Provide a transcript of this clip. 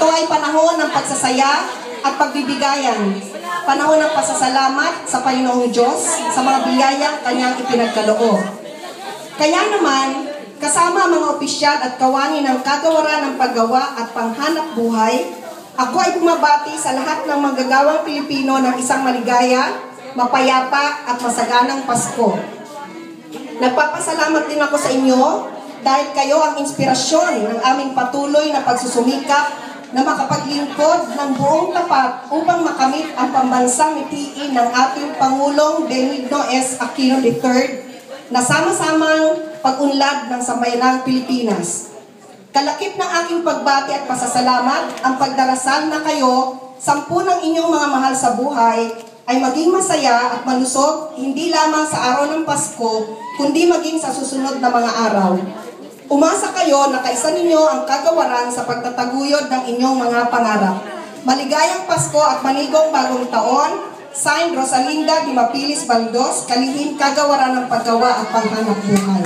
Ito ay panahon ng pagsasaya at pagbibigayan. Panahon ng pasasalamat sa Panginoong Diyos sa mga biyayang kanyang ipinagkaloob. Kaya naman, kasama ang mga opisyal at kawani ng kagawaran ng paggawa at panghanap buhay, ako ay bumabati sa lahat ng manggagawang Pilipino ng isang maligaya, mapayapa at masaganang Pasko. Nagpapasalamat din ako sa inyo dahil kayo ang inspirasyon ng aming patuloy na pagsusumikap na makapaglingkod ng buong tapat upang makamit ang pambansang mitiin ng ating Pangulong Benigno S. Aquino III na sama-samang pag-unlad ng sambayanang Pilipinas. Kalakip ng aking pagbati at pasasalamat ang pagdarasal na kayo, 10 ng inyong mga mahal sa buhay, ay maging masaya at malusog hindi lamang sa araw ng Pasko, kundi maging sa susunod na mga araw. Umasa kayo na kaisa ninyo ang kagawaran sa pagtataguyod ng inyong mga pangarap. Maligayang Pasko at manigong bagong taon. Signed, Rosalinda Dimapilis Baldos, Kalihim Kagawaran ng Paggawa at Panghanap Buhay.